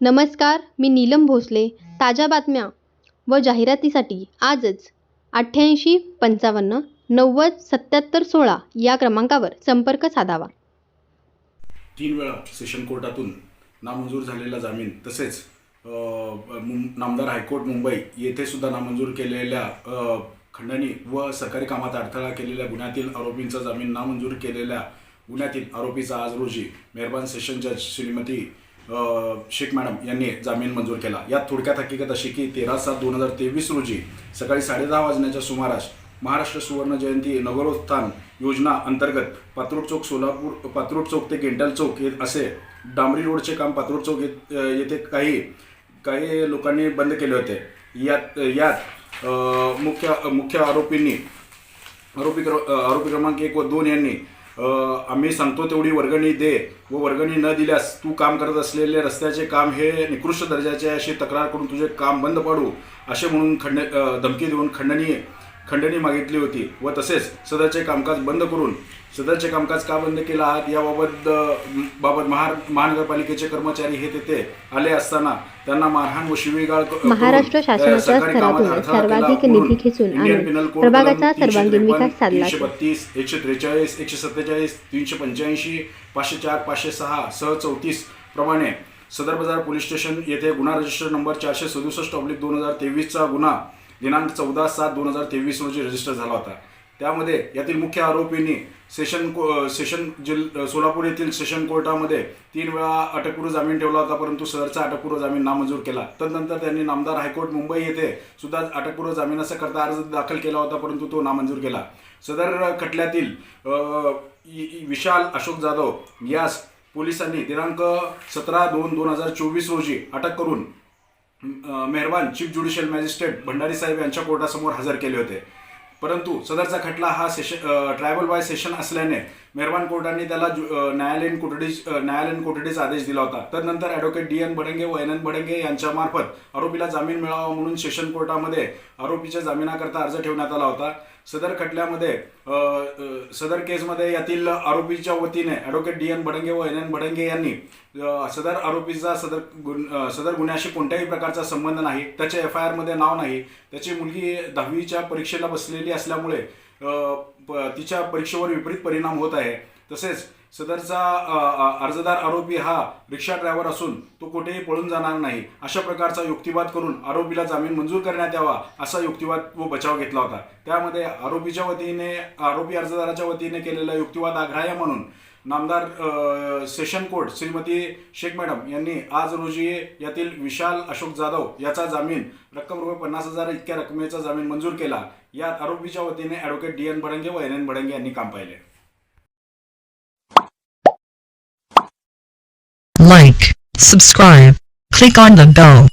नमस्कार, मी नीलम भोसले. ताज्या बातम्या व जाहिरातीसाठी आजच 88 55 90 77 16 या क्रमांकावर संपर्क साधावा. 3 वेळा सेशन कोर्टातून नामंजूर झालेला जामीन तसेच नामदार हायकोर्ट मुंबई येथे सुद्धा नामंजूर केलेल्या खंडणी व सरकारी कामात अडथळा केलेल्या गुन्ह्यातील आरोपींचा जामीन नामंजूर केलेल्या गुन्ह्यातील आरोपीचा आज रोजी मेहरबान सेशन जज श्रीमती शेख मॅडम यांनी जामीन मंजूर केला. यात थोडक्यात हकीकत अशी की 13/7/2023 रोजी सकाळी 10:30 वाजण्याच्या सुमारास महाराष्ट्र सुवर्ण जयंती नगरोत्थान योजना अंतर्गत पात्रोड चौक सोलापूर, पात्रोड चौक ते गेंटल चौक असे डांबरी रोडचे काम पात्रोड चौक येथे काही लोकांनी बंद केले होते. यात मुख्य आरोपी क्रमांक 1 व 2 यांनी आम्ही सांगतो तेवढी वर्गणी दे व वर्गणी न दिल्यास तू काम करत असलेले रस्त्याचे काम हे निकृष्ट दर्जाचे अशी तक्रार करून तुझे काम बंद पाडू असे म्हणून धमकी देऊन खंडणी मागितली होती व तसेच सदरचे कामकाज बंद करून सदरचे कामकाज का बंद केला आहात याबाबत महानगरपालिकेचे कर्मचारी हे तेथे आले असताना त्यांना मारहाण व शिवीगाळ महाराष्ट्र शासनाच्या स्तरातून सर्वाधिक निधी खेचून आणून प्रभागाचा सर्वांगीण विकास साधला. 132, 143, 147, 385, 504, 506 सह 34 प्रमाणे सदर बाजार पोलीस स्टेशन येथे गुन्हा रजिस्टर नंबर 467/2023 चा गुन्हा दिनांक 14/7/2023 रोजी रजिस्टर झाला होता. त्यामध्ये यातील मुख्य आरोपींनी सोलापूर येथील सेशन कोर्टामध्ये 3 वेळा अटकपूर्व जामीन ठेवला होता, परंतु सदरचा अटकपूर्व जामीन नामंजूर केला. तदनंतर त्यांनी नामदार हायकोर्ट मुंबई येथे सुद्धा अटकपूर्व जामिनाचा करता अर्ज दाखल केला होता, परंतु तो नामंजूर केला. सदर खटल्यातील विशाल अशोक जाधव यास पोलिसांनी दिनांक 17/2/2024 रोजी अटक करून मेहरबान चीफ ज्युडिशियल मॅजिस्ट्रेट भंडारी साहेब यांच्या कोर्टासमोर हजर केले होते. परंतु सदरचा खटला हा ट्रायबल बाय सेशन असल्याने मेहरबान कोर्टाने त्याला न्यायालयीन कोठडीचा आदेश दिला होता. तदनंतर ॲडव्होकेट D.N. भडंगे व N.N. भडंगे यांच्यामार्फत आरोपीला जामीन मिळावा म्हणून सेशन कोर्टामध्ये आरोपीच्या जामिनाकरता अर्ज ठेवण्यात आला होता. सदर खटल्यामध्ये सदर केसमध्ये यातील आरोपीच्या वतीने ॲडव्होकेट D.N. भडंगे व N.N. भडंगे यांनी सदर आरोपीचा सदर गुन्ह्याशी कोणत्याही प्रकारचा संबंध नाही, त्याचे FIR मध्ये नाव नाही, त्याची मुलगी 10वीच्या परीक्षेला बसलेली असल्यामुळे तिच्या परीक्षेवर विपरीत परिणाम होत आहे. तसेच सदरचा अर्जदार आरोपी हा रिक्षा ड्रायव्हर असून तो कुठेही पळून जाणार नाही अशा प्रकारचा युक्तिवाद करून आरोपीला जामीन मंजूर करण्यात यावा असा युक्तिवाद व बचाव घेतला होता. त्यामध्ये आरोपी अर्जदाराच्या वतीने केलेला युक्तिवाद अग्राह्य म्हणून नामदार session court Shrimati Shaikh madam यांनी आज रोजी यातील विशाल अशोक जाधव याचा जामीन रक्कम ₹50,000 इतक्या रकमेचा जामीन मंजूर केला. यात आरोपीच्या वतीने ॲडव्होकेट D.N. भडंगे व N.N. भडंगे यांनी काम पाहिले. Like, subscribe, click on the bell.